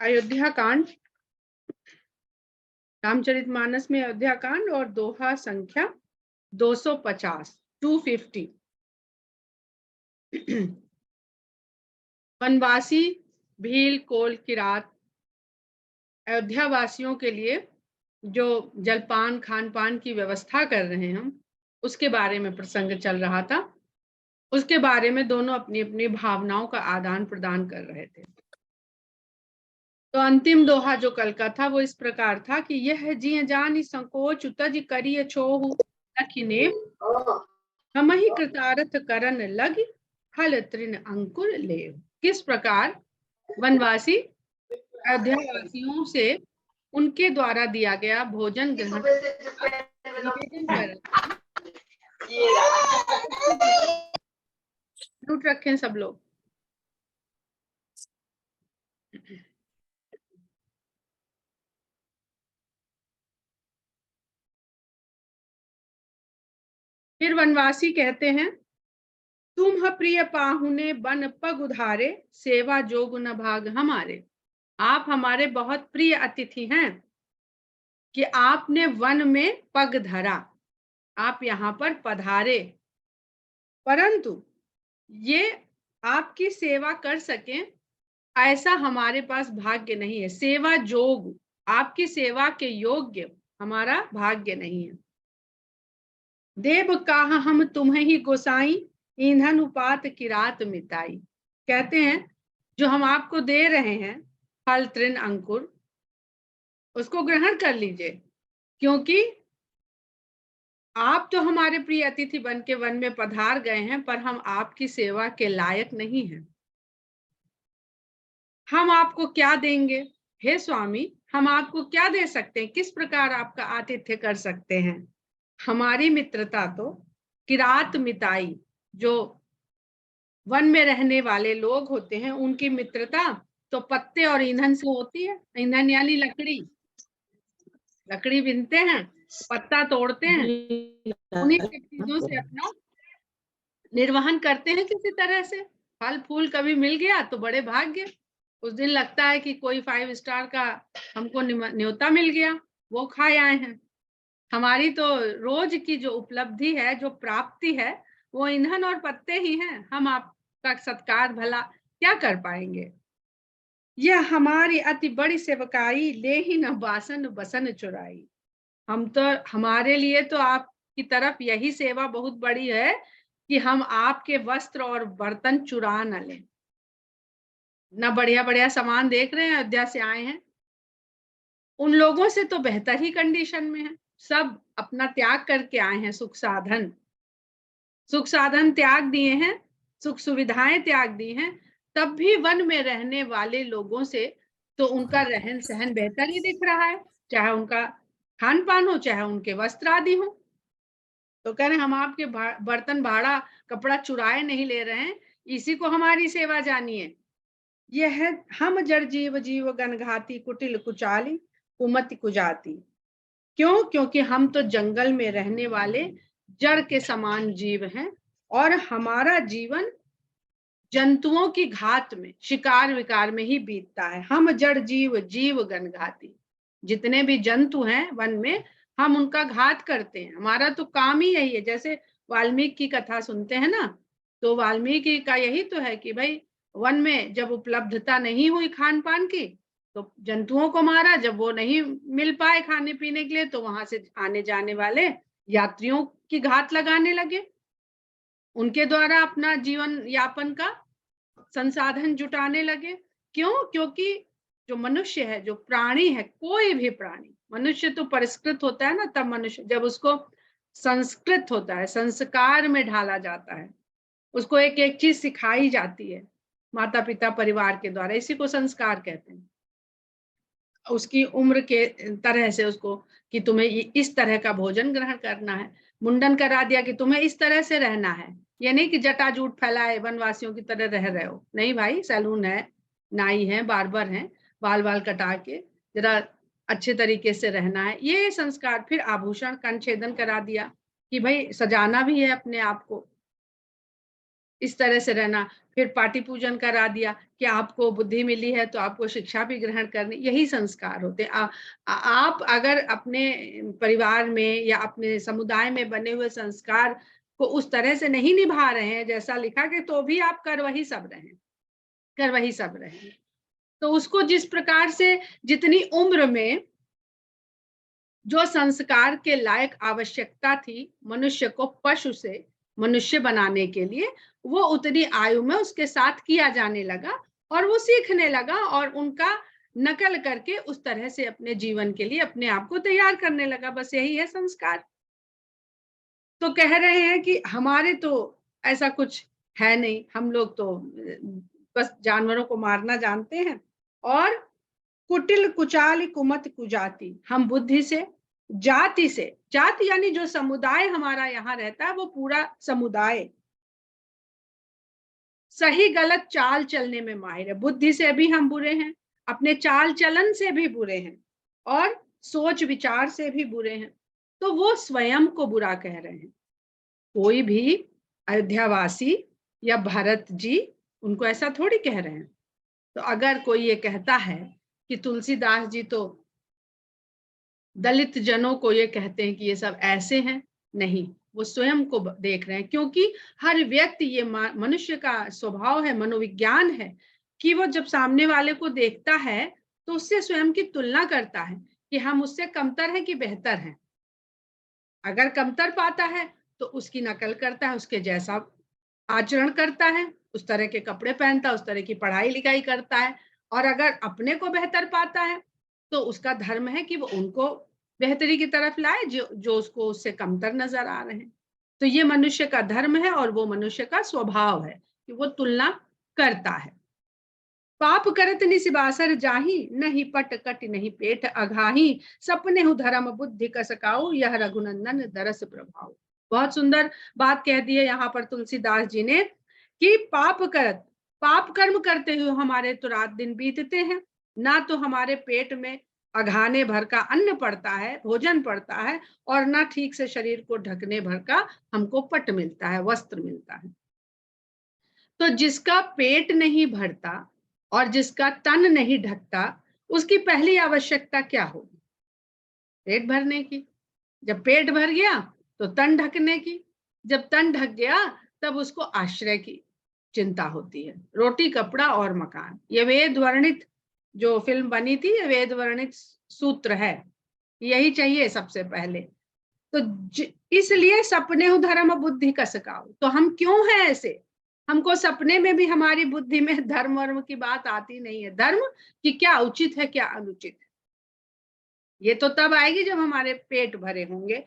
अयोध्या कांड, रामचरितमानस में अयोध्या कांड और दोहा संख्या 250 250। वनवासी भील कोल किरात अयोध्या वासियों के लिए जो जलपान खान पान की व्यवस्था कर रहे हैं हम, उसके बारे में प्रसंग चल रहा था। उसके बारे में दोनों अपनी अपनी भावनाओं का आदान प्रदान कर रहे थे। तो अंतिम दोहा जो कल का था वो इस प्रकार था कि यह जिय जानि संकोच तज करिय छोहु लखिने हम ही कृतार्थ करन लग फल तृण अंकुर ले। किस प्रकार वनवासी अयोध्या वासियों से उनके द्वारा दिया गया भोजन ग्रहण निवेदन कर म्यूट रखें सब लोग। फिर वनवासी कहते हैं, तुम प्रिय पाहुने बन पग उधारे सेवा जोग न भाग हमारे। आप हमारे बहुत प्रिय अतिथि हैं कि आपने वन में पग धरा, आप यहाँ पर पधारे, परंतु ये आपकी सेवा कर सकें ऐसा हमारे पास भाग्य नहीं है। सेवा जोग, आपकी सेवा के योग्य हमारा भाग्य नहीं है। देव कहा हम तुम्हें ही गोसाई ईंधन उपात किरात मिताई। कहते हैं जो हम आपको दे रहे हैं फल तृण अंकुर, उसको ग्रहण कर लीजिए, क्योंकि आप तो हमारे प्रिय अतिथि बन के वन में पधार गए हैं, पर हम आपकी सेवा के लायक नहीं हैं। हम आपको क्या देंगे हे स्वामी, हम आपको क्या दे सकते हैं, किस प्रकार आपका आतिथ्य कर सकते हैं। हमारी मित्रता तो किरात मिताई, जो वन में रहने वाले लोग होते हैं उनकी मित्रता तो पत्ते और ईंधन से होती है। ईंधन यानी लकड़ी, लकड़ी बीनते हैं, पत्ता तोड़ते हैं, उन्हीं सब चीजों से अपना निर्वहन करते हैं किसी तरह से। फल फूल कभी मिल गया तो बड़े भाग्य, उस दिन लगता है कि कोई 5 स्टार का हमको न्योता मिल गया, वो खाए आए हैं। हमारी तो रोज की जो उपलब्धि है, जो प्राप्ति है, वो ईंधन और पत्ते ही हैं। हम आपका सत्कार भला क्या कर पाएंगे। यह हमारी अति बड़ी सेवकाई ले ही न बासन बसन चुराई। हम तो, हमारे लिए तो आपकी तरफ यही सेवा बहुत बड़ी है कि हम आपके वस्त्र और बर्तन चुरा न लें। ना बढ़िया बढ़िया सामान देख रहे हैं, अयोध्या से आए हैं, उन लोगों से तो बेहतर ही कंडीशन में है। सब अपना त्याग करके आए हैं, सुख साधन त्याग दिए हैं, सुख सुविधाएं त्याग दी हैं, तब भी वन में रहने वाले लोगों से तो उनका रहन सहन बेहतर ही दिख रहा है, चाहे उनका खान पान हो, चाहे उनके वस्त्र आदि हो। तो कह रहे हम आपके बर्तन भाड़ा कपड़ा चुराए नहीं ले रहे हैं, इसी को हमारी सेवा जानिए। यह हम जड़ जीव जीव गनघाती कुटिल कुचाली कुमति कुजाती। क्यों? क्योंकि हम तो जंगल में रहने वाले जड़ के समान जीव हैं और हमारा जीवन जंतुओं की घात में, शिकार विकार में ही बीतता है। हम जड़ जीव जीव गनघाती, जितने भी जंतु हैं वन में, हम उनका घात करते हैं। हमारा तो काम ही यही है। जैसे वाल्मीकि की कथा सुनते हैं ना, तो वाल्मीकि का यही तो है कि भाई वन में जब उपलब्धता नहीं हुई खान पान की तो जंतुओं को मारा, जब वो नहीं मिल पाए खाने पीने के लिए तो वहां से आने जाने वाले यात्रियों की घात लगाने लगे, उनके द्वारा अपना जीवन यापन का संसाधन जुटाने लगे। क्यों? क्योंकि जो मनुष्य है, जो प्राणी है, कोई भी प्राणी, मनुष्य तो परिष्कृत होता है ना तब मनुष्य, जब उसको संस्कृत होता है, संस्कार में ढाला जाता है, उसको एक एक चीज सिखाई जाती है माता पिता परिवार के द्वारा, इसी को संस्कार कहते हैं। उसकी उम्र के तरह से उसको कि तुम्हें इस तरह का भोजन ग्रहण करना है, मुंडन करा दिया कि तुम्हें इस तरह से रहना है। ये नहीं कि जटाजूट फैलाए वनवासियों की तरह रह रहे हो, नहीं भाई, सैलून है, नाई है, बार्बर है, बाल बाल कटा के जरा अच्छे तरीके से रहना है, ये संस्कार। फिर आभूषण कंछेदन करा दिया कि भाई सजाना भी है अपने आप को, इस तरह से रहना। फिर पाटी पूजन करा दिया कि आपको बुद्धि मिली है तो आपको शिक्षा भी ग्रहण करनी, यही संस्कार होते हैं। आप अगर अपने परिवार में या अपने समुदाय में बने हुए संस्कार को उस तरह से नहीं निभा रहे हैं जैसा लिखा कि, तो भी आप कर वही सब रहे हैं, कर वही सब रहे हैं। तो उसको जिस प्रकार से जितनी उम्र में जो संस्कार के लायक आवश्यकता थी मनुष्य को पशु से मनुष्य बनाने के लिए, वो उतनी आयु में उसके साथ किया जाने लगा और वो सीखने लगा और उनका नकल करके उस तरह से अपने जीवन के लिए अपने आप को तैयार करने लगा। बस यही है संस्कार। तो कह रहे हैं कि हमारे तो ऐसा कुछ है नहीं, हम लोग तो बस जानवरों को मारना जानते हैं। और कुटिल कुचाल कुमत कुजाति, हम बुद्धि से, जाति से, जाति यानी जो समुदाय हमारा यहाँ रहता है वो पूरा समुदाय सही गलत चाल चलने में माहिर है। बुद्धि से भी हम बुरे हैं, अपने चाल चलन से भी बुरे हैं और सोच विचार से भी बुरे हैं। तो वो स्वयं को बुरा कह रहे हैं। कोई भी अयोध्यावासी या भरत जी उनको ऐसा थोड़ी कह रहे हैं। तो अगर कोई ये कहता है कि तुलसीदास जी तो दलित जनों को ये कहते हैं कि ये सब ऐसे हैं, नहीं, वो स्वयं को देख रहे हैं। क्योंकि हर व्यक्ति, ये मनुष्य का स्वभाव है, मनोविज्ञान है कि वो जब सामने वाले को देखता है तो उससे स्वयं की तुलना करता है कि हम उससे कमतर हैं कि बेहतर हैं। अगर कमतर पाता है तो उसकी नकल करता है, उसके जैसा आचरण करता है, उस तरह के कपड़े पहनता है, उस तरह की पढ़ाई लिखाई करता है। और अगर अपने को बेहतर पाता है तो उसका धर्म है कि वो उनको बेहतरी की तरफ लाए जो जो उसको उससे कमतर नजर आ रहे हैं। तो ये मनुष्य का धर्म है और वो मनुष्य का स्वभाव है कि वो तुलना करता है। पाप करत निसिबासर जाहि, नहीं पट कट नहीं पेट अघाही, सपने हु धर्म बुद्धि कसकाऊ, यह रघुनंदन दरस प्रभाव। बहुत सुंदर बात कह दी है यहाँ पर तुलसीदास जी ने कि पाप कर्म करते हुए हमारे तो रात दिन बीतते हैं, ना तो हमारे पेट में अघाने भर का अन्न पड़ता है, भोजन पड़ता है, और ना ठीक से शरीर को ढकने भर का हमको पट मिलता है, वस्त्र मिलता है। तो जिसका पेट नहीं भरता और जिसका तन नहीं ढकता, उसकी पहली आवश्यकता क्या होगी? पेट भरने की। जब पेट भर गया तो तन ढकने की, जब तन ढक गया तब उसको आश्रय की चिंता होती है। रोटी कपड़ा और मकान, ये वेद वर्णित जो फिल्म बनी थी, ये वेद वर्णित सूत्र है, यही चाहिए सबसे पहले। तो इसलिए सपने धर्म बुद्धि कसकाओ। तो हम क्यों हैं ऐसे? हमको सपने में भी हमारी बुद्धि में धर्म वर्म की बात आती नहीं है। धर्म कि क्या उचित है क्या अनुचित है, ये तो तब आएगी जब हमारे पेट भरे होंगे।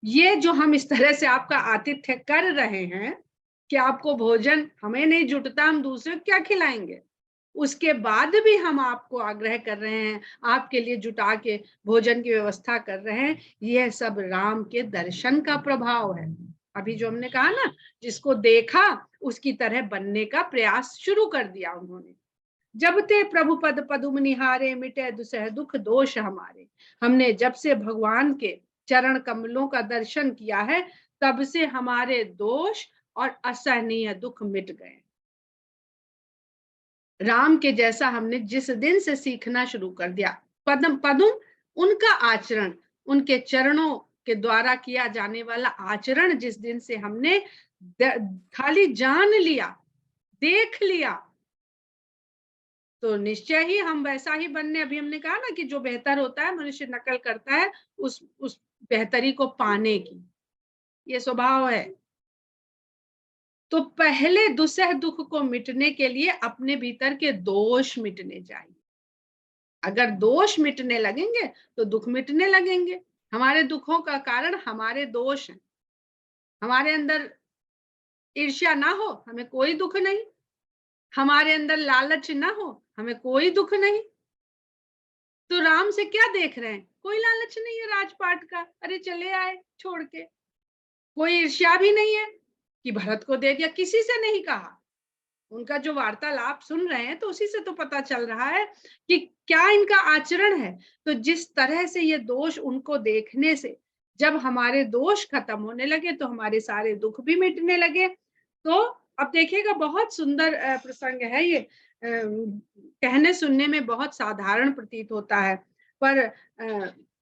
ये जो हम इस तरह से आपका आतिथ्य कर रहे हैं कि आपको भोजन हमें नहीं जुटता, हम दूसरे को क्या खिलाएंगे, उसके बाद भी हम आपको आग्रह कर रहे हैं, आपके लिए जुटा के भोजन की व्यवस्था कर रहे हैं, यह सब राम के दर्शन का प्रभाव है। अभी जो हमने कहा ना, जिसको देखा उसकी तरह बनने का प्रयास शुरू कर दिया उन्होंने। जब ते प्रभु पद पदुम निहारे, मिटे दुसह दुख दोष हमारे। हमने जब से भगवान के चरण कमलों का दर्शन किया है, तब से हमारे दोष और असहनीय दुख मिट गए। राम के जैसा हमने जिस दिन से सीखना शुरू कर दिया, पदम पदुम उनका आचरण, उनके चरणों के द्वारा किया जाने वाला आचरण जिस दिन से हमने खाली जान लिया, देख लिया, तो निश्चय ही हम वैसा ही बनने। अभी हमने कहा ना कि जो बेहतर होता है मनुष्य नकल करता है उस बेहतरी को पाने की, ये स्वभाव है। तो पहले दुसह दुख को मिटने के लिए अपने भीतर के दोष मिटने चाहिए। अगर दोष मिटने लगेंगे तो दुख मिटने लगेंगे। हमारे दुखों का कारण हमारे दोष हैं। हमारे अंदर ईर्ष्या ना हो, हमें कोई दुख नहीं। हमारे अंदर लालच ना हो, हमें कोई दुख नहीं। तो राम से क्या देख रहे हैं? कोई लालच नहीं है राजपाट का, अरे चले आए छोड़ के। कोई ईर्ष्या भी नहीं है कि भरत को दे दिया, किसी से नहीं कहा। उनका जो वार्तालाप सुन रहे हैं तो उसी से तो पता चल रहा है कि क्या इनका आचरण है। तो जिस तरह से ये दोष उनको देखने से जब हमारे दोष खत्म होने लगे तो हमारे सारे दुख भी मिटने लगे। तो अब देखिएगा बहुत सुंदर प्रसंग है ये। कहने सुनने में बहुत साधारण प्रतीत होता है, पर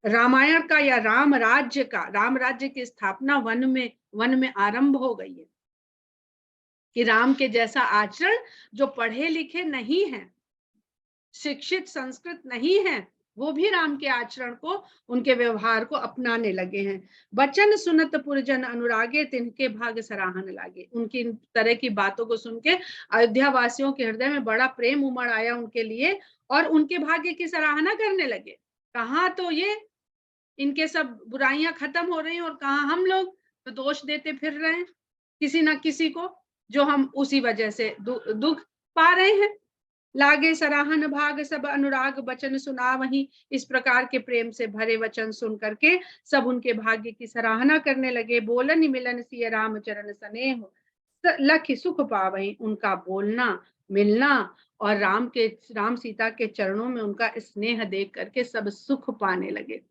रामायण का या राम राज्य की स्थापना वन में आरंभ हो गई है कि राम के जैसा आचरण, जो पढ़े लिखे नहीं है, शिक्षित संस्कृत नहीं है, वो भी राम के आचरण को, उनके व्यवहार को अपनाने लगे हैं। बचन सुनत पुरजन अनुरागे, तिनके भाग सराहन लागे। उनकी इन तरह की बातों को सुन के अयोध्या वासियों के हृदय में बड़ा प्रेम उमड़ आया उनके लिए, और उनके भाग्य की सराहना करने लगे। कहाँ तो ये इनके सब बुराइयां खत्म हो रही हैं, और कहाँ हम लोग तो दोष देते फिर रहे हैं किसी ना किसी को, जो हम उसी वजह से दुख पा रहे हैं। लागे सराहन भाग सब अनुराग बचन सुना वही। इस प्रकार के प्रेम से भरे वचन सुन करके सब उनके भाग्य की सराहना करने लगे। बोलन मिलन सिय राम चरण स्नेह, लख सुख पावही। उनका बोलना, मिलना और राम सीता के चरणों में उनका स्नेह देख करके सब सुख पाने लगे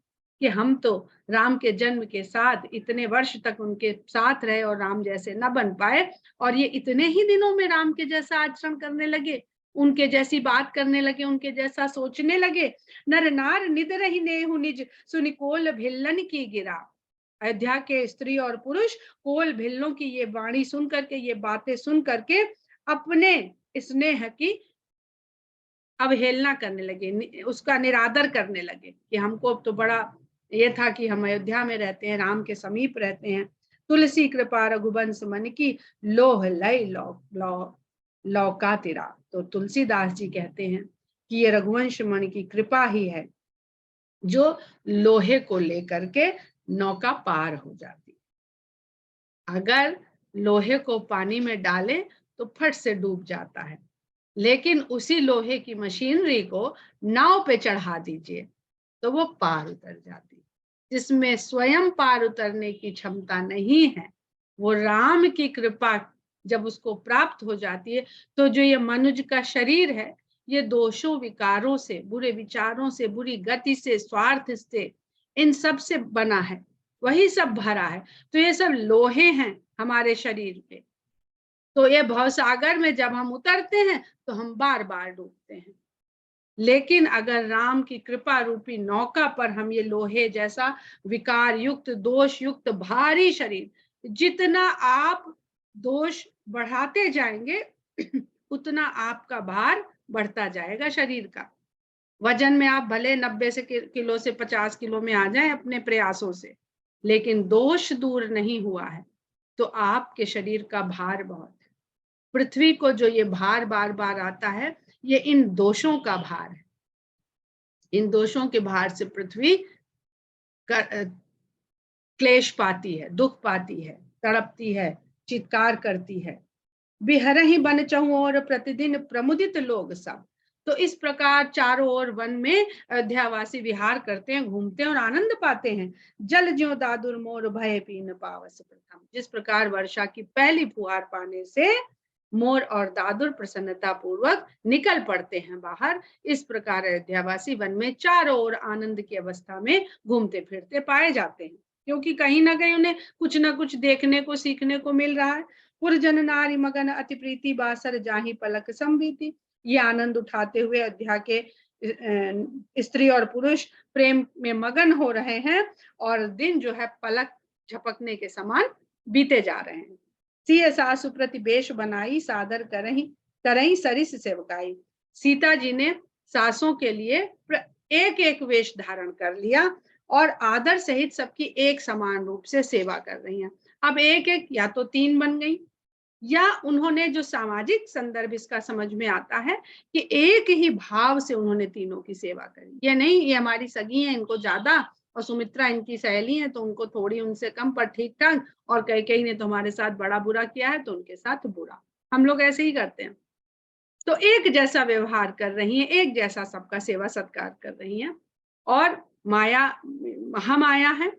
कि हम तो राम के जन्म के साथ इतने वर्ष तक उनके साथ रहे और राम जैसे न बन पाए, और ये इतने ही दिनों में राम के जैसा आचरण करने लगे, उनके जैसी बात करने लगे, उनके जैसा सोचने लगे। नर नार निद रही नेहु निज, सुनि कोल भिल्लन की गिरा। अयोध्या के स्त्री और पुरुष कोल भिल्लों की ये वाणी सुन करके, ये बातें सुन करके अपने स्नेह की अवहेलना करने लगे, उसका निरादर करने लगे कि हमको तो बड़ा ये था कि हम अयोध्या में रहते हैं, राम के समीप रहते हैं। तुलसी कृपा रघुवंश मन की, लोह लय लौका तिरा। तो तुलसीदास जी कहते हैं कि ये रघुवंश मन की कृपा ही है जो लोहे को लेकर के नौका पार हो जाती। अगर लोहे को पानी में डालें तो फट से डूब जाता है, लेकिन उसी लोहे की मशीनरी को नाव पे चढ़ा दीजिए तो वो पार उतर जाती। जिसमें स्वयं पार उतरने की क्षमता नहीं है, वो राम की कृपा जब उसको प्राप्त हो जाती है, तो जो ये मनुष्य का शरीर है, ये दोषों विकारों से, बुरे विचारों से, बुरी गति से, स्वार्थ से, इन सब से बना है, वही सब भरा है। तो ये सब लोहे हैं हमारे शरीर पे। तो ये भवसागर में जब हम उतरते हैं तो हम बार बार डूबते हैं। लेकिन अगर राम की कृपा रूपी नौका पर हम ये लोहे जैसा विकार युक्त, दोष युक्त भारी शरीर, जितना आप दोष बढ़ाते जाएंगे उतना आपका भार बढ़ता जाएगा शरीर का। वजन में आप भले 90 किलो से 50 किलो में आ जाएं अपने प्रयासों से, लेकिन दोष दूर नहीं हुआ है तो आपके शरीर का भार बहुत है। पृथ्वी को जो ये भार बार बार आता है, ये इन दोषों का भार है। इन दोषों के भार से पृथ्वी क्लेश पाती है, दुख पाती है, तड़पती है, चित्कार करती है। बिहरहि बन चहु और प्रतिदिन प्रमुदित लोग सब। तो इस प्रकार चारों ओर वन में अयोध्यावासी विहार करते हैं, घूमते हैं और आनंद पाते हैं। जल ज्यों दादुर मोर भय पीन पावस प्रथम। जिस प्रकार वर्षा की पहली फुहार पाने से मोर और दादुर प्रसन्नता पूर्वक निकल पड़ते हैं बाहर, इस प्रकार अयोध्यावासी वन में चारों ओर आनंद की अवस्था में घूमते फिरते पाए जाते हैं, क्योंकि कहीं ना कहीं उन्हें कुछ ना कुछ देखने को, सीखने को मिल रहा है। पुरजन नारी मगन अति प्रीति, बासर जाहि पलक संबीती। ये आनंद उठाते हुए अयोध्या के स्त्री और पुरुष प्रेम में मगन हो रहे हैं, और दिन जो है पलक झपकने के समान बीते जा रहे हैं। सिय सासु प्रति बेश बनाई, सादर करही सरिस सेवकाई। सीता जी ने सासों के लिए एक एक वेश धारण कर लिया और आदर सहित सबकी एक समान रूप से सेवा कर रही हैं। अब एक एक या तो 3 बन गई, या उन्होंने जो सामाजिक संदर्भ इसका समझ में आता है कि एक ही भाव से उन्होंने तीनों की सेवा करी। ये नहीं ये हमारी सगी हैं, इनको ज्यादा, और सुमित्रा इनकी सहेली है तो उनको थोड़ी उनसे कम, पर ठीक ठाक, और कैकेयी ने तो हमारे साथ बड़ा बुरा किया है तो उनके साथ बुरा। हम लोग ऐसे ही करते हैं। तो एक जैसा व्यवहार कर रही हैं, एक जैसा सबका सेवा सत्कार कर रही हैं। और माया, महामाया है,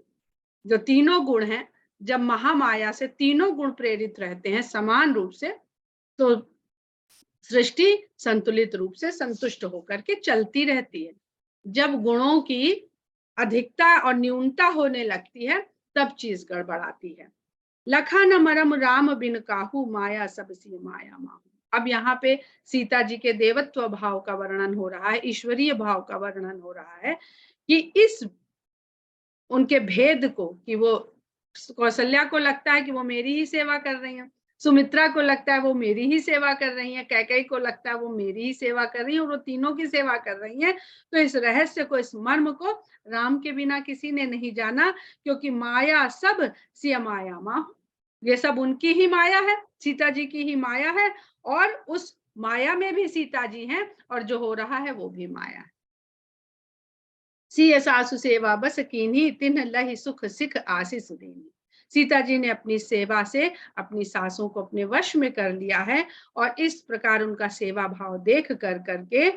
जो तीनों गुण हैं, जब महामाया से तीनों गुण प्रेरित रहते हैं समान रूप से, तो सृष्टि संतुलित रूप से संतुष्ट होकर के चलती रहती है। जब गुणों की अधिकता और न्यूनता होने लगती है तब चीज गड़बड़ाती है। लखा न मरम राम बिन काहू, माया सब सी माया माहू। अब यहाँ पे सीता जी के देवत्व भाव का वर्णन हो रहा है, ईश्वरीय भाव का वर्णन हो रहा है कि इस उनके भेद को, कि वो कौशल्या को लगता है कि वो मेरी ही सेवा कर रही हैं, सुमित्रा को लगता है वो मेरी ही सेवा कर रही हैं, कैकेयी को लगता है वो मेरी ही सेवा कर रही है, और वो तीनों की सेवा कर रही हैं। तो इस रहस्य को, इस मर्म को राम के बिना किसी ने नहीं जाना, क्योंकि माया सब सिय माया माँ, ये सब उनकी ही माया है, सीता जी की ही माया है, और उस माया में भी सीता जी हैं, और जो हो रहा है वो भी माया है। सिय सासु सेवा बस कीन्ही, तिन्ह लहि सुख सिख आशीष दीनी। सीता जी ने अपनी सेवा से अपनी सासों को अपने वश में कर लिया है, और इस प्रकार उनका सेवा भाव देख कर करके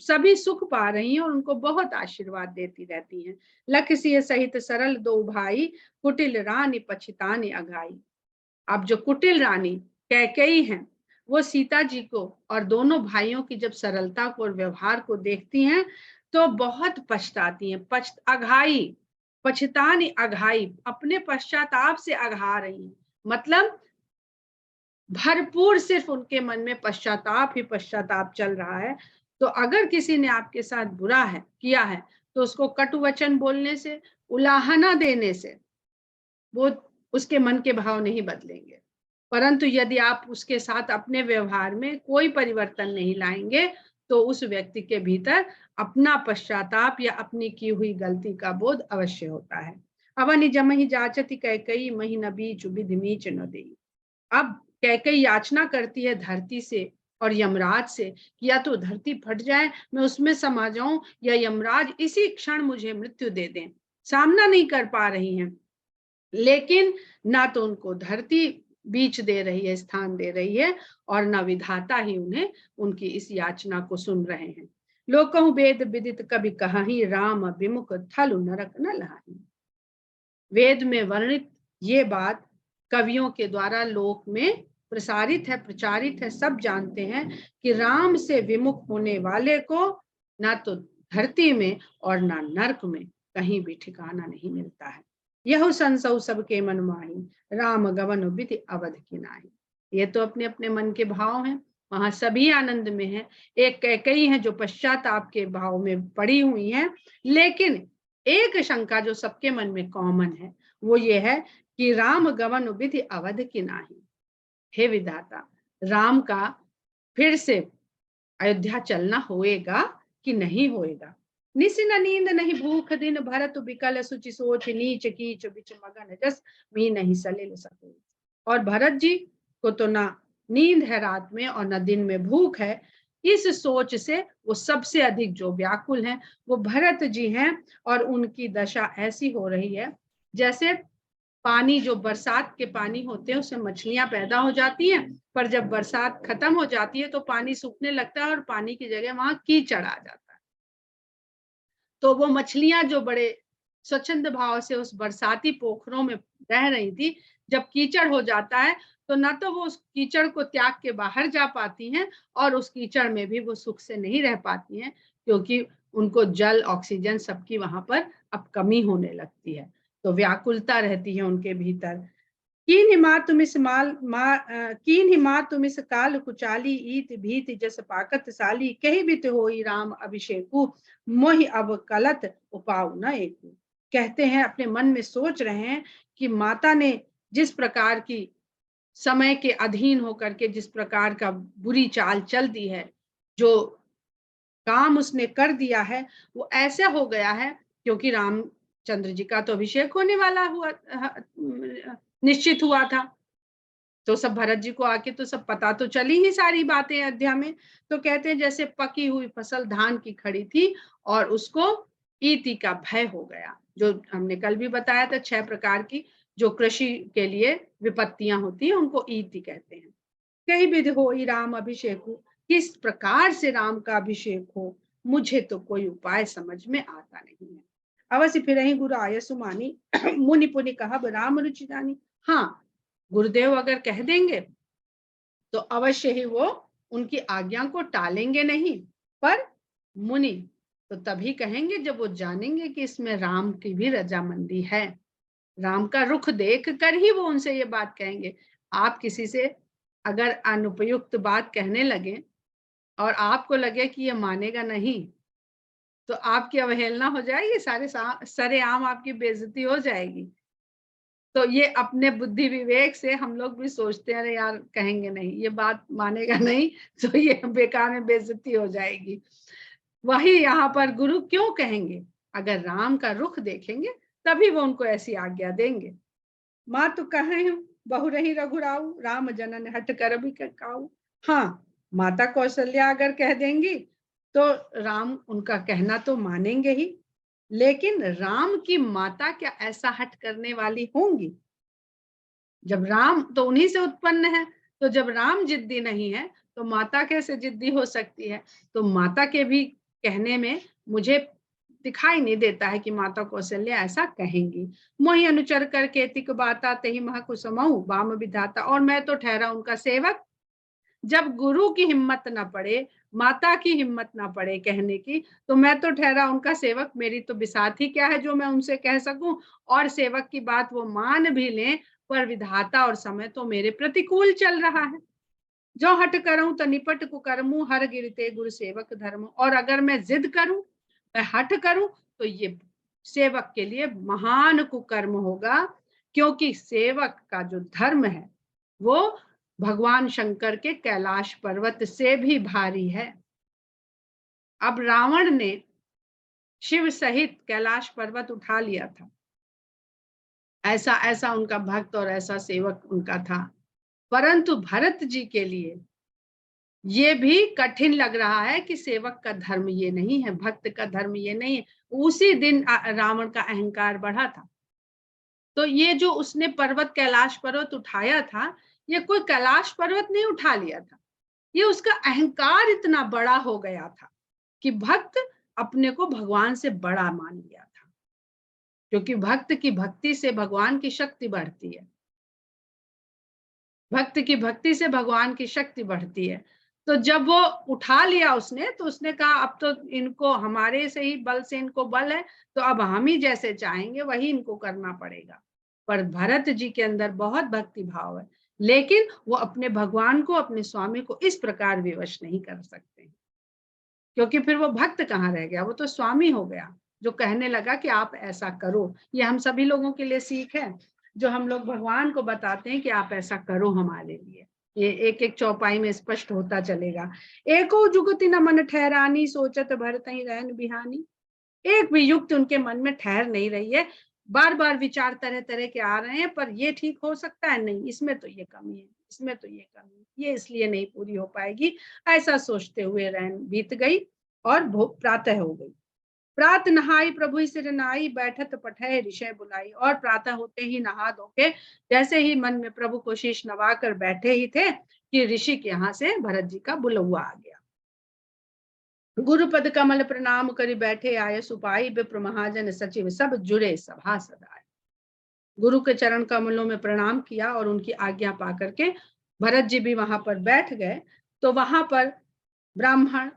सभी सुख पा रही हैं, और उनको बहुत आशीर्वाद देती रहती हैं। लख सिय सहित सरल दो भाई, कुटिल रानी पछितानी अघाई। अब जो कुटिल रानी कैकेयी हैं, वो सीता जी को और दोनों भाइयों की जब सरलता को और व्यवहार को देखती हैं, तो बहुत पछताती हैं। अघाई, पछतानी अघाई, अपने पश्चाताप से अघा रही हैं। मतलब भरपूर सिर्फ उनके मन में पश्चाताप ही पश्चाताप चल रहा है। तो अगर किसी ने आपके साथ बुरा है किया है, तो उसको कटु वचन बोलने से, उलाहना देने से वो उसके मन के भाव नहीं बदलेंगे। परंतु यदि आप उसके साथ अपने व्यवहार में कोई परिवर्तन नहीं लाएंगे, तो उस व्यक्ति के भीतर अपना पश्चाताप या अपनी की हुई गलती का बोध अवश्य होता है। अवनि जमहि जाचति कैकेयी, महि न बीच विधि नीच न देई। अब कैकेयी याचना करती है धरती से और यमराज से कि या तो धरती फट जाए, मैं उसमें समा जाऊं, या यमराज इसी क्षण मुझे मृत्यु दे दें। सामना नहीं कर पा रही हैं, लेकिन ना तो उनको धरती बीच दे रही है, स्थान दे रही है, और न विधाता ही उन्हें उनकी इस याचना को सुन रहे हैं। लोक कहूं वेद विदित कभी कहाही, राम विमुख थल नरक न लहाही। वेद में वर्णित ये बात कवियों के द्वारा लोक में प्रसारित है, प्रचारित है, सब जानते हैं कि राम से विमुख होने वाले को ना तो धरती में और ना नरक में कहीं भी ठिकाना नहीं मिलता है। यह संसौ सबके मन माही, राम गवन विधि अवध की नाही। ये तो अपने अपने मन के भाव हैं, वहां सभी आनंद में है। एक कैकेयी है जो पश्चाताप के भाव में पड़ी हुई है, लेकिन एक शंका जो सबके मन में कॉमन है, वो ये है कि राम गवन विधि अवध की नाही। हे विधाता, राम का फिर से अयोध्या चलना होएगा कि नहीं होएगा। निसि न नींद नहीं भूख दिन, भरत बिकल सुचि सोच, नीच कीच बिच मगन जस मी नहीं सलिल सको। और भरत जी को तो ना नींद है रात में और ना दिन में भूख है। इस सोच से वो सबसे अधिक जो व्याकुल हैं वो भरत जी हैं, और उनकी दशा ऐसी हो रही है जैसे पानी, जो बरसात के पानी होते हैं उससे मछलियां पैदा हो जाती हैं, पर जब बरसात खत्म हो जाती है तो पानी सूखने लगता है और पानी की जगह वहां कीचड़ आ जाता है। तो वो मछलियां जो बड़े स्वच्छंद भाव से उस बरसाती पोखरों में रह रही थी, जब कीचड़ हो जाता है तो ना तो वो उस कीचड़ को त्याग के बाहर जा पाती हैं, और उस कीचड़ में भी वो सुख से नहीं रह पाती हैं, क्योंकि उनको जल, ऑक्सीजन सबकी वहां पर अब कमी होने लगती है। तो व्याकुलता रहती है उनके भीतर। कीन्हि माँ तुम इस काल कुचाली, ईत भीत जस पाकत साली, कही बित होई राम अभिषेकु, मोहि अब कलत उपाउ न एकु। कहते हैं, अपने मन में सोच रहे हैं कि माता ने जिस प्रकार की समय के अधीन होकर के जिस प्रकार का बुरी चाल चल दी है, जो काम उसने कर दिया है, वो ऐसा हो गया है क्योंकि रामचंद्र जी का तो अभिषेक होने वाला हुआ, निश्चित हुआ था। तो सब भरत जी को आके तो सब पता तो चली ही सारी बातें अयोध्या में। तो कहते हैं जैसे पकी हुई फसल धान की खड़ी थी और उसको ईति का भय हो गया, जो हमने कल भी बताया था 6 प्रकार की जो कृषि के लिए विपत्तियां होती हैं उनको ईति कहते हैं। कई विधि होई राम अभिषेकु, किस प्रकार से राम का अभिषेक हो, मुझे तो कोई उपाय समझ में आता नहीं है। अवश्य फिर ही गुरु आय सुमानी, मुनि पुनि कहब राम रुचि जानी। हाँ, गुरुदेव अगर कह देंगे तो अवश्य ही वो उनकी आज्ञा को टालेंगे नहीं, पर मुनि तो तभी कहेंगे जब वो जानेंगे कि इसमें राम की भी रजामंदी है। राम का रुख देख कर ही वो उनसे ये बात कहेंगे। आप किसी से अगर अनुपयुक्त बात कहने लगे और आपको लगे कि ये मानेगा नहीं, तो आपकी अवहेलना हो जाएगी, सरेआम आपकी बेइज्जती हो जाएगी। तो ये अपने बुद्धि विवेक से हम लोग भी सोचते हैं, अरे यार कहेंगे नहीं, ये बात मानेगा नहीं, तो ये बेकार में बेइज्जती हो जाएगी। वही यहाँ पर गुरु क्यों कहेंगे? अगर राम का रुख देखेंगे तभी वो उनको ऐसी आज्ञा देंगे। मातु कहेहु बहु रही रघुराऊ, राम जनन हठ कर भी काऊ। हाँ, माता कौशल्या अगर कह देंगी तो राम उनका कहना तो मानेंगे ही, लेकिन राम की माता क्या ऐसा हठ करने वाली होंगी? जब राम तो उन्हीं से उत्पन्न है, तो जब राम जिद्दी नहीं है तो माता कैसे जिद्दी हो सकती है? तो माता के भी कहने में मुझे दिखाई नहीं देता है कि माता कौशल्या ऐसा कहेंगी। मोहि अनुचर कर केतिक बाता तहि मह कुसुमऊ बाम विधाता, और मैं तो ठहरा उनका सेवक। जब गुरु की हिम्मत ना पड़े, माता की हिम्मत ना पड़े कहने की, तो मैं तो ठहरा उनका सेवक। मेरी तो बिसात ही क्या है जो मैं उनसे कह सकूं, और सेवक की बात वो मान भी लें, पर विधाता और समय तो मेरे प्रतिकूल चल रहा है। जो हट करूं तो निपट कुकर्मू, हर गिरते गुरु सेवक धर्म। और अगर मैं जिद करूं, मैं हट करूं, तो ये सेवक के लिए महान कुकर्म होगा, क्योंकि सेवक का जो धर्म है वो भगवान शंकर के कैलाश पर्वत से भी भारी है। अब रावण ने शिव सहित कैलाश पर्वत उठा लिया था, ऐसा ऐसा उनका भक्त और ऐसा सेवक उनका था। परंतु भरत जी के लिए ये भी कठिन लग रहा है कि सेवक का धर्म ये नहीं है, भक्त का धर्म ये नहीं है। उसी दिन रावण का अहंकार बढ़ा था। तो ये जो उसने पर्वत कैलाश पर्वत उठाया था, ये कोई कैलाश पर्वत नहीं उठा लिया था, ये उसका अहंकार इतना बड़ा हो गया था कि भक्त अपने को भगवान से बड़ा मान लिया था। क्योंकि भक्त की भक्ति से भगवान की शक्ति बढ़ती है, भक्त की भक्ति से भगवान की शक्ति बढ़ती है। तो जब वो उठा लिया उसने, तो उसने कहा अब तो इनको हमारे से ही बल से इनको बल है, तो अब हम ही जैसे चाहेंगे वही इनको करना पड़ेगा। पर भरत जी के अंदर बहुत भक्ति भाव है, लेकिन वो अपने भगवान को, अपने स्वामी को इस प्रकार विवश नहीं कर सकते, क्योंकि फिर वो भक्त कहाँ रह गया, वो तो स्वामी हो गया जो कहने लगा कि आप ऐसा करो। ये हम सभी लोगों के लिए सीख है, जो हम लोग भगवान को बताते हैं कि आप ऐसा करो हमारे लिए। ये एक एक चौपाई में स्पष्ट होता चलेगा। एको जुगति न मन ठहरानी, सोचत भरत ही रहन बिहानी। एक भी युक्त उनके मन में ठहर नहीं रही है, बार बार विचार तरह तरह के आ रहे हैं, पर ये ठीक हो सकता है, नहीं इसमें तो ये कमी है, इसमें तो ये कमी है, ये इसलिए नहीं पूरी हो पाएगी। ऐसा सोचते हुए रैन बीत गई और प्रातः हो गई। प्रात नहाई प्रभु सिर नाई, बैठत पठय ऋषय बुलाई। और प्रातः होते ही नहा धो के जैसे ही मन में प्रभु को शीश नवा कर बैठे ही थे कि ऋषि के यहाँ से भरत जी का बुलौआ आ गया। गुरुपद कमल प्रणाम करी बैठे आय सुपाई, विप्र महाजन सचिव सब जुड़े सभा सदाए। गुरु के चरण कमलों में प्रणाम किया और उनकी आज्ञा पा करके भरत जी भी वहां पर बैठ गए। तो वहां पर ब्राह्मण,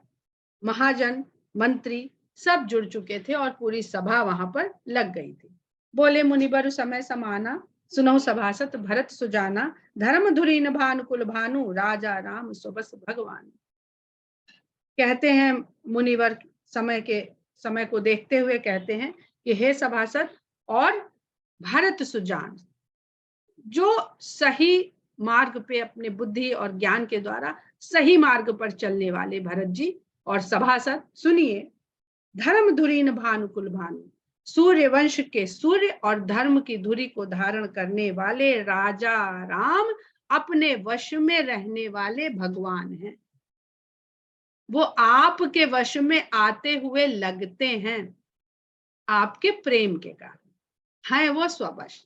महाजन, मंत्री सब जुड़ चुके थे और पूरी सभा वहां पर लग गई थी। बोले मुनिबर समय समाना, सुनो सभासत भरत सुजाना। धर्म धुरीन भानुकुल भानु, राजा राम सुबस भगवान। कहते हैं मुनिवर समय को देखते हुए कहते हैं कि हे सभासद और भरत सुजान, जो सही मार्ग पे अपने बुद्धि और ज्ञान के द्वारा सही मार्ग पर चलने वाले भरत जी और सभासद, सुनिए। धर्म धुरीन भानुकुल भानु, सूर्य वंश के सूर्य और धर्म की धुरी को धारण करने वाले राजा राम अपने वश में रहने वाले भगवान हैं। वो आपके वश में आते हुए लगते हैं आपके प्रेम के कारण, हैं वो स्ववश।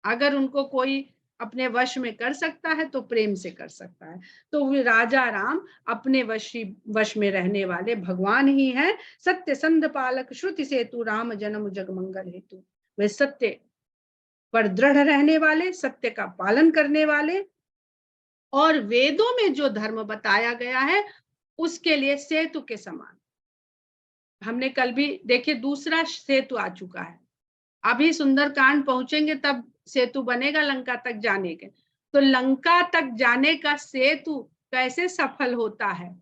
अगर उनको कोई अपने वश में कर सकता है तो प्रेम से कर सकता है। तो वे राजा राम अपने वश में रहने वाले भगवान ही हैं। सत्य संध पालक श्रुति सेतु, राम जन्म जग मंगल हेतु। वे सत्य पर दृढ़ रहने वाले, सत्य का पालन करने वाले, और वेदों में जो धर्म बताया गया है उसके लिए सेतु के समान। हमने कल भी देखिए दूसरा सेतु आ चुका है, अभी सुंदरकांड पहुंचेंगे तब सेतु बनेगा लंका तक जाने के। तो लंका तक जाने का सेतु कैसे सफल होता है?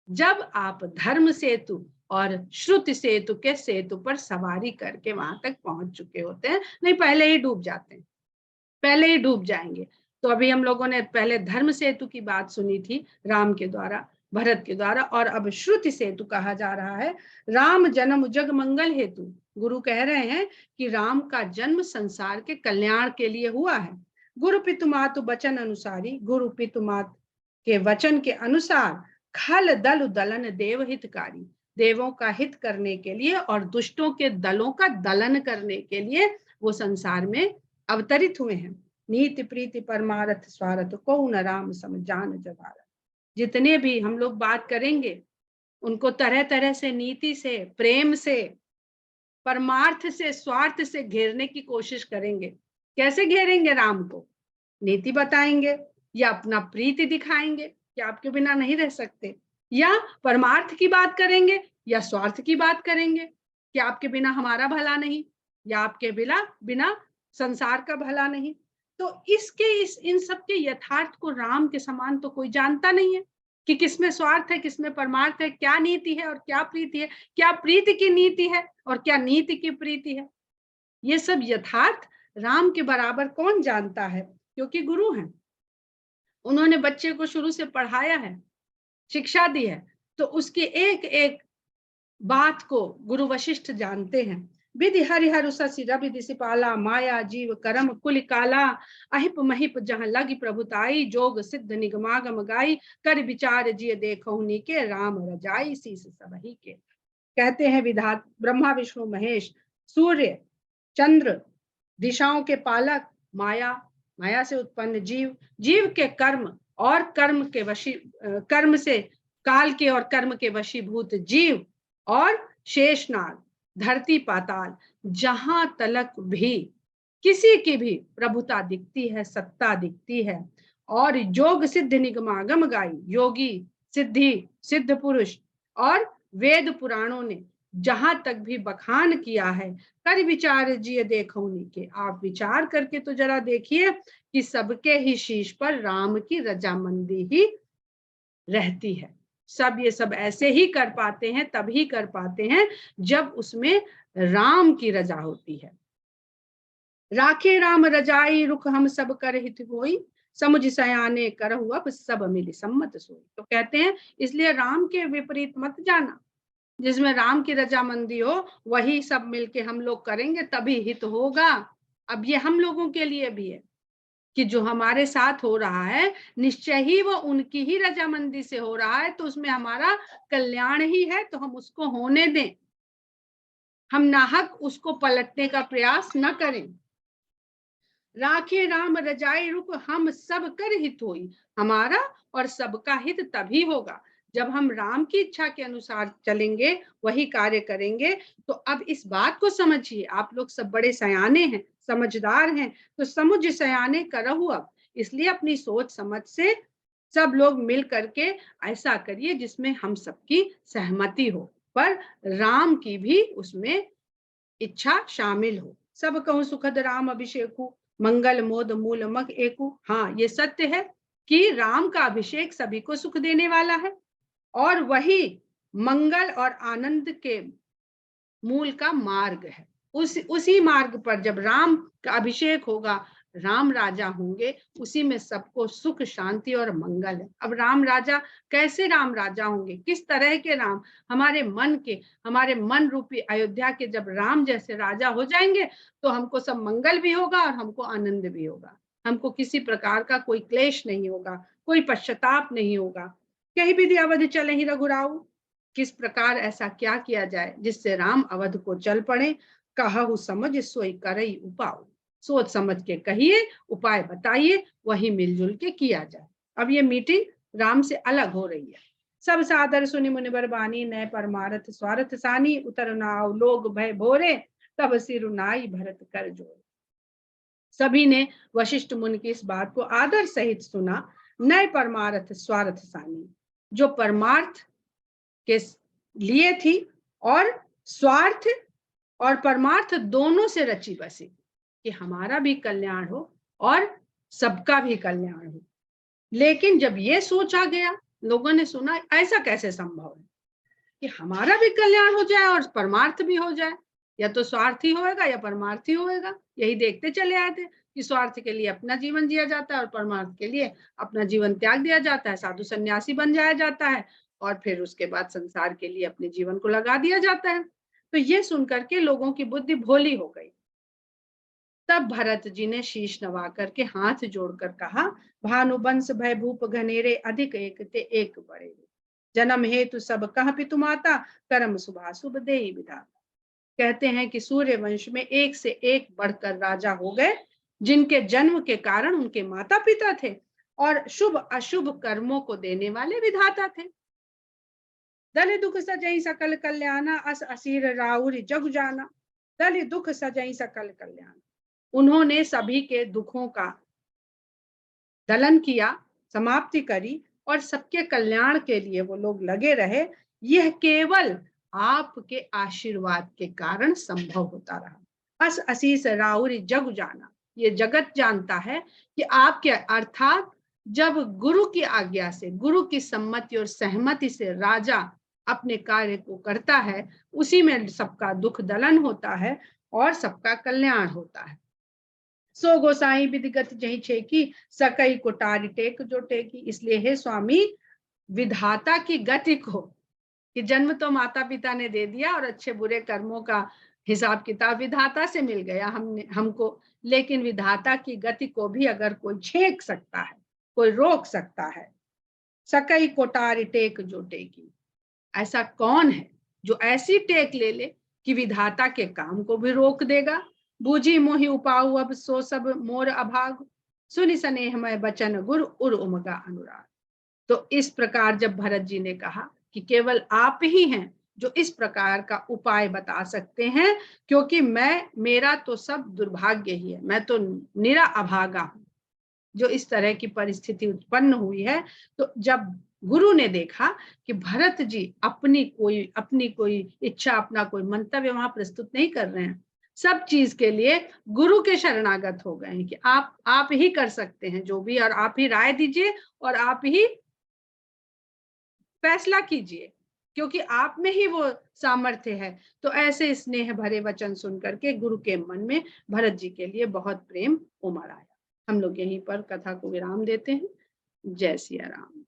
जब आप धर्म सेतु और श्रुति सेतु के सेतु पर सवारी करके वहां तक पहुंच चुके होते हैं, नहीं पहले ही डूब जाते हैं, पहले ही डूब जाएंगे। तो अभी हम लोगों ने पहले धर्म सेतु की बात सुनी थी राम के द्वारा, भरत के द्वारा, और अब श्रुति सेतु कहा जा रहा है। राम जन्म जग मंगल हेतु, गुरु कह रहे हैं कि राम का जन्म संसार के कल्याण के लिए हुआ है। गुरु पितु मातु वचन अनुसारी, गुरु पितु मात के वचन के अनुसार खल दल दलन देव हितकारी, देवों का हित करने के लिए और दुष्टों के दलों का दलन करने के लिए वो संसार में अवतरित हुए हैं। नीति प्रीति परमारथ स्वार्थ को न राम सम जान जवारा। जितने भी हम लोग बात करेंगे उनको तरह तरह से नीति से, प्रेम से, परमार्थ से, स्वार्थ से घेरने की कोशिश करेंगे। कैसे घेरेंगे राम को? नीति बताएंगे या अपना प्रीति दिखाएंगे कि आपके बिना नहीं रह सकते, या परमार्थ की बात करेंगे या स्वार्थ की बात करेंगे कि आपके बिना हमारा भला नहीं, या आपके बिना संसार का भला नहीं। तो इन सब के यथार्थ को राम के समान तो कोई जानता नहीं है कि किसमें स्वार्थ है, किसमें परमार्थ है, क्या नीति है और क्या प्रीति है, क्या प्रीति की नीति है और क्या नीति की प्रीति है। ये सब यथार्थ राम के बराबर कौन जानता है? क्योंकि गुरु हैं, उन्होंने बच्चे को शुरू से पढ़ाया है, शिक्षा दी है, तो उसकी एक एक बात को गुरु वशिष्ठ जानते हैं। विधि हरिहर शशि रवि दिशिपाला, माया जीव करम कुल काला, अहिप महिप जहां लगी प्रभुताई, जोग सिद्ध निगमागम गाई, कर विचार जिय देखहुनि के, राम रजाई शीस सबही के। कहते हैं विधात ब्रह्मा विष्णु महेश, सूर्य चंद्र, दिशाओं के पालक, माया से उत्पन्न जीव, जीव के कर्म और कर्म से काल के और कर्म के वशीभूत जीव, और शेषनाग, धरती पाताल, जहां तलक भी किसी की भी प्रभुता दिखती है, सत्ता दिखती है, और योग सिद्ध निगमागम गाई, योगी सिद्ध पुरुष और वेद पुराणों ने जहां तक भी बखान किया है, कर विचार जिय देखौनी के, आप विचार करके तो जरा देखिए कि सबके ही शीश पर राम की रजामंदी ही रहती है। सब ये सब ऐसे ही कर पाते हैं, तभी कर पाते हैं जब उसमें राम की रजा होती है। राखे राम रजाई रुख हम सब कर हित होई, समुझ सयाने करहु अब सब मिली सम्मत सोई। तो कहते हैं इसलिए राम के विपरीत मत जाना, जिसमें राम की रजामंदी हो वही सब मिलके हम लोग करेंगे तभी हित होगा। अब ये हम लोगों के लिए भी है कि जो हमारे साथ हो रहा है निश्चय ही वो उनकी ही रजामंदी से हो रहा है, तो उसमें हमारा कल्याण ही है, तो हम उसको होने दें, हम नाहक उसको पलटने का प्रयास न करें। राखे राम रजाई रुख हम सब कर हित होई, हमारा और सबका हित तभी होगा जब हम राम की इच्छा के अनुसार चलेंगे, वही कार्य करेंगे। तो अब इस बात को समझिए, आप लोग सब बड़े सयाने हैं, समझदार हैं, तो समुझ सयाने करहु अब, इसलिए अपनी सोच समझ से सब लोग मिल करके ऐसा करिए जिसमें हम सबकी सहमति हो, पर राम की भी उसमें इच्छा शामिल हो। सब कहूँ सुखद राम अभिषेकु, मंगल मोद मूल मग एकु। हाँ, ये सत्य है कि राम का अभिषेक सभी को सुख देने वाला है, और वही मंगल और आनंद के मूल का मार्ग है। उसी मार्ग पर जब राम का अभिषेक होगा, राम राजा होंगे, उसी में सबको सुख शांति और मंगल है। अब राम राजा कैसे राम राजा होंगे, किस तरह के राम? हमारे मन रूपी अयोध्या के जब राम जैसे राजा हो जाएंगे तो हमको सब मंगल भी होगा और हमको आनंद भी होगा, हमको किसी प्रकार का कोई क्लेश नहीं होगा, कोई पश्चाताप नहीं होगा। कहीं विधि अवधि चले ही रघुराऊ, किस प्रकार ऐसा क्या किया जाए जिससे राम अवध को चल पड़े। कहु समझ सोई करई उपाऊ, सोच समझ के कहिए, उपाय बताइए, वही मिलजुल के किया जाए। अब ये मीटिंग राम से अलग हो रही है। सब सादर सुनि मुनिवर बानी, नय परमारथ स्वार्थ सानी, उतर नाव लोग भय भोरे, तब सिरुनाई भरत कर जोरे। सभी ने वशिष्ठ मुनि की इस बात को आदर सहित सुना। नय परमारथ स्वार्थ सानी, जो परमार्थ के लिए थी और स्वार्थ और परमार्थ दोनों से रची बसी, कि हमारा भी कल्याण हो और सबका भी कल्याण हो। लेकिन जब ये सोचा गया, लोगों ने सुना ऐसा कैसे संभव है कि हमारा भी कल्याण हो जाए और परमार्थ भी हो जाए, या तो स्वार्थी होएगा या परमार्थी होएगा। यही देखते चले आए थे कि स्वार्थ के लिए अपना जीवन जिया जाता है और परमार्थ के लिए अपना जीवन त्याग दिया जाता है, साधु सन्यासी बन जाया जाता है और फिर उसके बाद संसार के लिए अपने जीवन को लगा दिया जाता है। तो ये सुनकर के लोगों की बुद्धि भोली हो गई। तब भरत जी ने शीश नवा करके हाथ जोड़कर कहा, भानुवंश भय भूप घनेरे, अधिक एक ते एक बड़े, जन्म हेतु सब कह पितु माता, कर्म शुभाशुभ देहि विधाता। कहते हैं कि सूर्य वंश में एक से एक बढ़कर राजा हो गए, जिनके जन्म के कारण उनके माता पिता थे और शुभ अशुभ कर्मों को देने वाले विधाता थे। दल दुख सजई सकल कल्याणा, अस असीर राउर जग जाना। दल दुख सजई सकल कल्याण, उन्होंने सभी के दुखों का दलन किया, समाप्ति करी और सबके कल्याण के लिए वो लोग लगे रहे। यह केवल आपके आशीर्वाद के कारण संभव होता रहा। अस असीस राउरी जग जाना, ये जगत जानता है कि आपके अर्थात जब गुरु की आज्ञा से, गुरु की सम्मति और सहमति से राजा अपने कार्य को करता है, उसी में सबका दुख दलन होता है और सबका कल्याण होता है। सो गोसाई विधिगत जही छेकी, सकई कोटारी टेक जो टेकी। इसलिए हे स्वामी, विधाता की गति को, कि जन्म तो माता पिता ने दे दिया और अच्छे बुरे कर्मों का हिसाब किताब विधाता से मिल गया हमको, लेकिन विधाता की गति को भी अगर कोई छेक सकता है, कोई रोक सकता है, सकई कोटारी टेक जो टेकी, ऐसा कौन है जो ऐसी टेक ले ले कि विधाता के काम को भी रोक देगा। बूझी मोहि उपाऊ अब सो सब मोर अभाग, सुनि स्नेहमय बचन गुरु उर उमगा अनुराग। तो इस प्रकार जब भरत जी ने कहा कि केवल आप ही हैं जो इस प्रकार का उपाय बता सकते हैं, क्योंकि मेरा तो सब दुर्भाग्य ही है, मैं तो निरा अभागा हूं जो इस तरह की परिस्थिति उत्पन्न हुई है। तो जब गुरु ने देखा कि भरत जी अपनी कोई इच्छा, अपना कोई मंतव्य वहां प्रस्तुत नहीं कर रहे हैं, सब चीज के लिए गुरु के शरणागत हो गए हैं कि आप ही कर सकते हैं जो भी, और आप ही राय दीजिए और आप ही फैसला कीजिए, क्योंकि आप में ही वो सामर्थ्य है। तो ऐसे स्नेह भरे वचन सुन करके गुरु के मन में भरत जी के लिए बहुत प्रेम उमड़ आया। हम लोग यहीं पर कथा को विराम देते हैं। जय सिया राम।